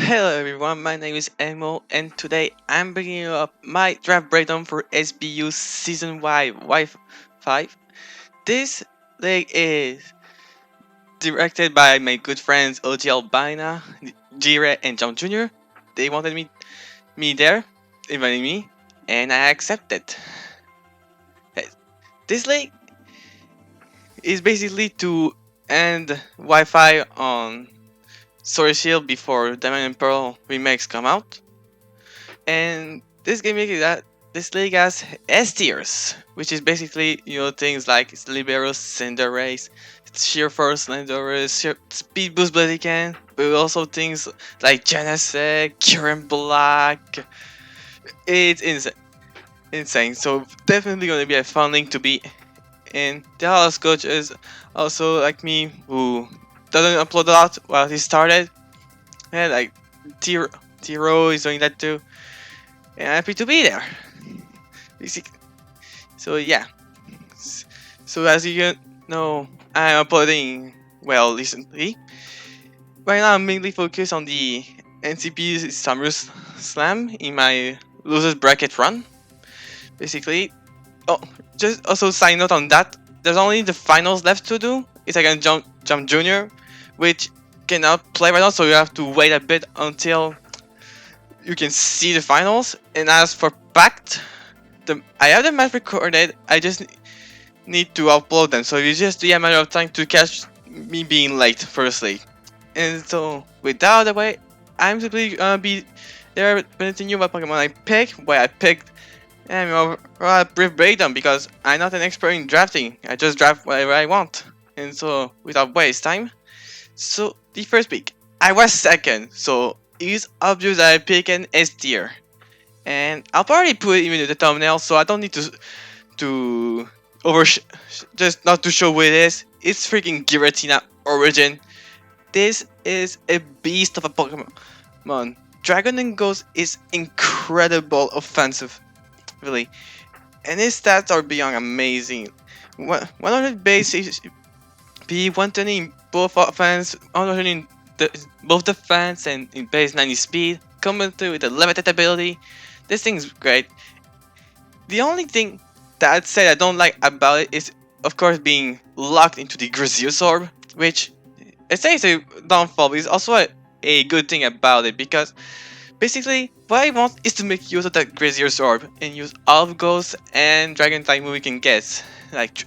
Hello everyone, my name is Emo and today I'm bringing up my draft breakdown for SBU Season Y5. This league is directed by my good friends OG Albina, Jire and John Jr. They wanted me there, inviting me, and I accepted. This league is basically to end Wi-Fi on Sword Shield before Diamond and Pearl remakes come out. And this game is that this league has S tiers, which is basically things like Liberos, Cinderace, Sheer Force, Landorus, Speed Boost Blaziken, but also things like Genesect, Current Black. It's insane. So definitely gonna be a fun league to be in. The Untitled Coaches also like me who doesn't upload a lot while he started. And like Tiro is doing that too. And I'm happy to be there. So yeah. So as you know, I'm uploading recently. Right now I'm mainly focused on the NCP Summer Slam in my losers bracket run. Basically. Oh, just also side note on that. There's only the finals left to do. It's like a jump junior, which cannot play right now, so you have to wait a bit until you can see the finals. And as for Pact, I have the match recorded. I just need to upload them, so it's just a matter of time to catch me being late firstly. And so with that out of the way, I'm simply gonna be there presenting you what Pokemon I pick, why I picked, and a brief breakdown because I'm not an expert in drafting. I just draft whatever I want. And so without waste time, so the first pick, I was second, so it's obvious that I pick an S tier. And I'll probably put it even in the thumbnail, so I don't need to just not to show what it is. It's freaking Giratina Origin. This is a beast of a Pokemon. Dragon and Ghost is incredible offensive, really, and his stats are beyond amazing. 100 base HP, 120 in both offense, 100 in both defense and in base 90 speed, combined with a limited ability. This thing's great. The only thing that I'd say I don't like about it is, of course, being locked into the Grizzlius Orb, which I say is a downfall, but it's also a good thing about it because basically what I want is to make use of that Grizzlius Orb and use all of Ghost and Dragon type move we can get. Like,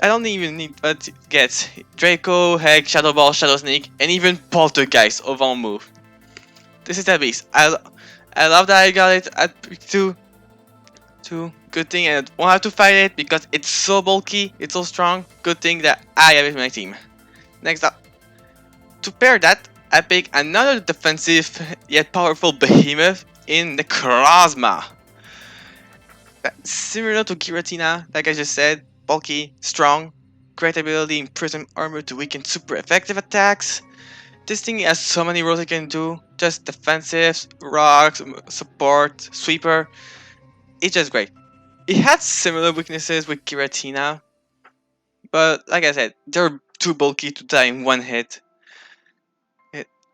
I don't even need what it gets. Draco, Heck, Shadow Ball, Shadow Sneak, and even Poltergeist of all move. This is that beast. I love that I got it at pick 2. Good thing I won't have to fight it because it's so bulky, it's so strong. Good thing that I have it in my team. Next up, to pair that, I pick another defensive yet powerful behemoth in the Charasma. Similar to Giratina, like I just said, bulky, strong, great ability in Prism Armor to weaken super effective attacks. This thing has so many roles it can do, just defensive, rocks, support, sweeper. It's just great. It had similar weaknesses with Giratina, but like I said, they're too bulky to die in one hit.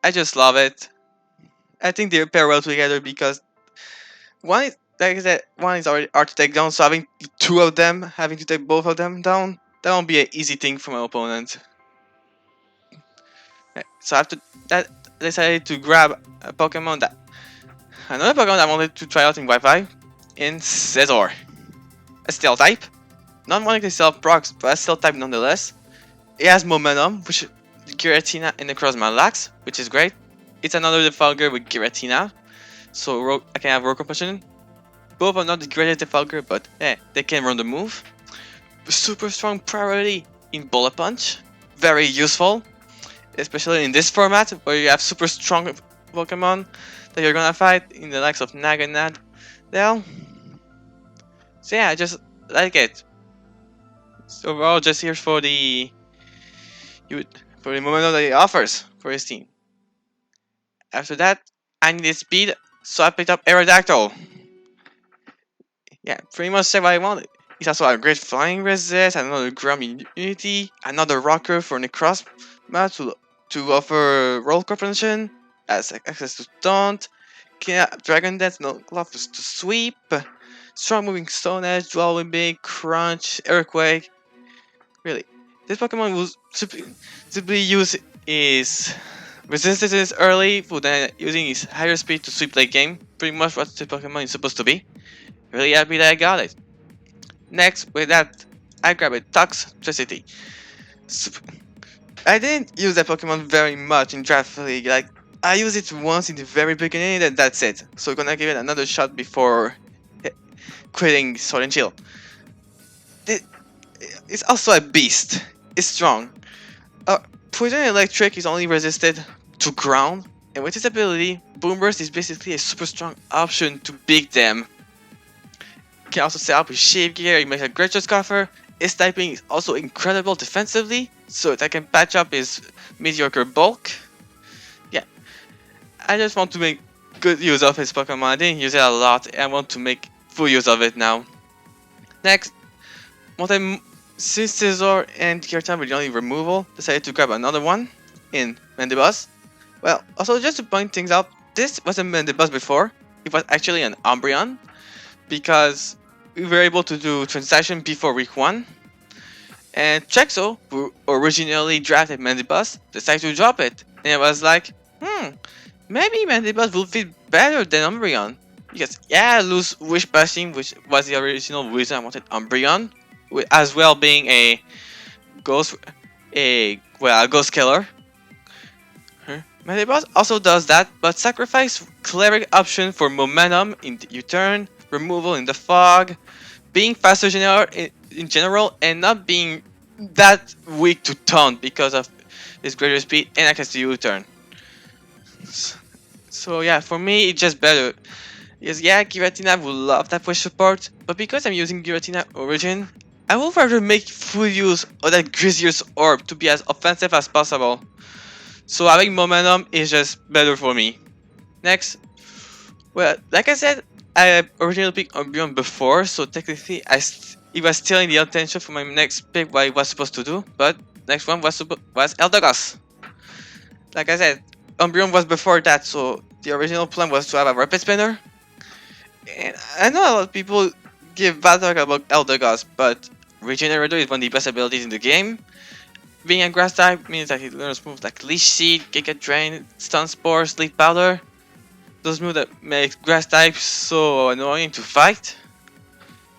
I just love it. I think they pair well together because one is, like I said, one is already hard to take down, so having two of them, having to take both of them down, that won't be an easy thing for my opponent. So after that, I decided to grab a Pokemon another Pokemon I wanted to try out in Wi-Fi, in Scizor. A Steel type, not one can sell procs, but a Steel type nonetheless. It has momentum, which Giratina and the Crossman lacks, which is great. It's another Defogger with Giratina, so I can have Rogue Compulsion. Both are not the greatest Defogger, but they can run the move. Super strong priority in Bullet Punch, very useful, especially in this format where you have super strong Pokemon that you're gonna fight in the likes of Nag and Nadal. So yeah, I just like it. So overall, just here for the momentum that it offers for his team. After that, I needed speed, so I picked up Aerodactyl. Yeah, pretty much said what I wanted. It's also a great flying resist, another Grum immunity, another rocker for Necrozma to offer roll compensation, has access to taunt, Dragon Dance, no gloves to sweep, strong moving Stone Edge, dual big, crunch, earthquake. Really, this Pokemon will simply use is resistances early, but then using his higher speed to sweep late game. Pretty much what this Pokemon is supposed to be. Really happy that I got it. Next, with that, I grab a Toxtricity. I didn't use that Pokemon very much in Draft League. Like, I used it once in the very beginning, and that's it. So I'm gonna give it another shot before quitting Sword and Shield. It's also a beast. It's strong. Poison and Electric is only resisted to ground, and with its ability, Boom Burst is basically a super strong option to beat them. Can also set up with Shape Gear, it makes a great shot cover. Its typing is also incredible defensively, so that can patch up his mediocre bulk. Yeah, I just want to make good use of his Pokemon. I didn't use it a lot, and I want to make full use of it now. Next, since Scizor and Giratina were the only removal, decided to grab another one in Mandibuzz. Well, also just to point things out, this wasn't Mandibuzz before, it was actually an Umbreon, because we were able to do transaction before week 1. And Chexo, who originally drafted Mandibuzz, decided to drop it. And it was like, maybe Mandibuzz will fit better than Umbreon. Because yeah, I lose Wish Bashing, which was the original reason I wanted Umbreon, as well being a ghost killer. Mandibuzz also does that, but sacrifice Cleric option for momentum in the U-turn, removal in the fog, being faster in general, and not being that weak to taunt because of his greater speed and access to U-turn. So yeah, for me it's just better. Yes, yeah, Giratina would love that push support, but because I'm using Giratina Origin, I would rather make full use of that Grizzier's Orb to be as offensive as possible. So having momentum is just better for me. Next, well, like I said, I originally picked Umbreon before, so technically it was still in the intention for my next pick what I was supposed to do, but next one was Eldegoss. Like I said, Umbreon was before that, so the original plan was to have a Rapid Spinner. And I know a lot of people give bad talk about Eldegoss, but Regenerator is one of the best abilities in the game. Being a grass type means that he learns moves like Leash Seed, Giga Drain, Stun Spore, Sleep Powder. Those moves that make grass types so annoying to fight.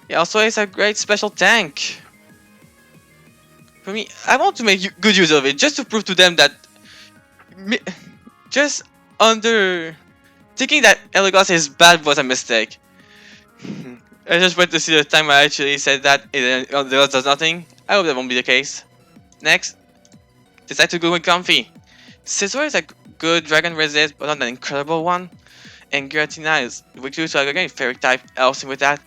He also is a great special tank. For me, I want to make good use of it, just to prove to them that just thinking that Eldegoss is bad was a mistake. I just went to see the time I actually said that Eldegoss does nothing. I hope that won't be the case. Next, decide to go with Comfy. Scizor is a good dragon resist, but not an incredible one. And Giratina is weak too, so I'm going fairy type Elsing with that.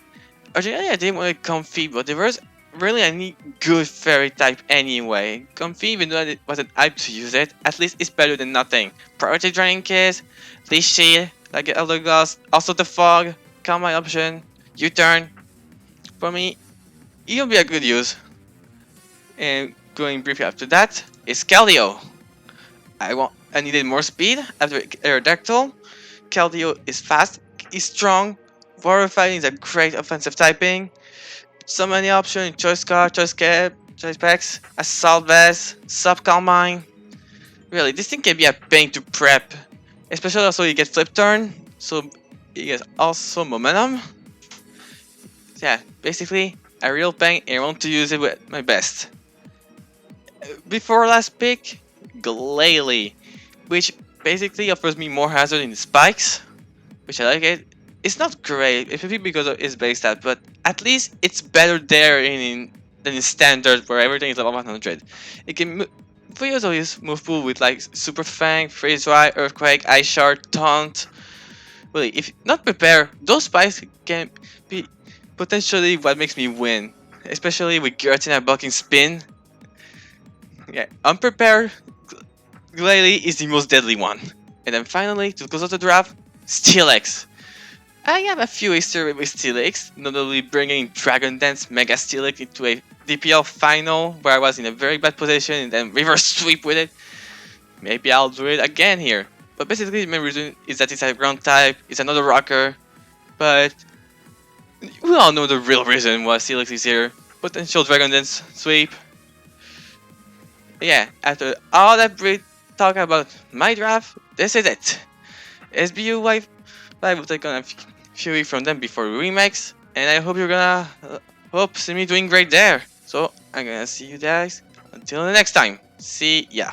Originally I didn't want Comfy, but there was really any good fairy type anyway. Comfy, even though I wasn't hyped to use it, at least it's better than nothing. Priority Draining Kiss, Leash Shield, like Eldegoss, also the Fog, Calm My option, U-turn. For me, it'll be a good use. And going briefly after that is Keldeo. I needed more speed after Aerodactyl. Keldeo is fast, is strong, Water Fighting is a great offensive typing. So many options, Choice Scar, Choice Cap, Choice Packs, Assault Vest, Sub Calm Mind. Really, this thing can be a pain to prep. Especially also you get Flip Turn, so you get also momentum. Yeah, basically a real pain and I want to use it with my best. Before last pick, Glalie, which basically offers me more hazard in the spikes, which I like it. It's not great, especially because of its base stat, but at least it's better there than in standard where everything is level 100. It can use of his move pool with like Super Fang, Freeze Dry, Earthquake, Ice Shard, Taunt. Really, if not prepared, those spikes can be potentially what makes me win, especially with Giratina blocking Spin. Yeah, unprepared, Glalie is the most deadly one. And then finally, to close out the draft, Steelix. I have a few history with Steelix, notably bringing Dragon Dance Mega Steelix into a DPL final where I was in a very bad position and then reverse sweep with it. Maybe I'll do it again here. But basically, the main reason is that it's a ground type, it's another rocker, but we all know the real reason why Steelix is here. Potential Dragon Dance sweep. Yeah, after all that great talk about my draft, this is it. SBU Wife I will take on a few from them before remakes, and I hope you're gonna hope see me doing great there. So I'm gonna see you guys until the next time. See ya.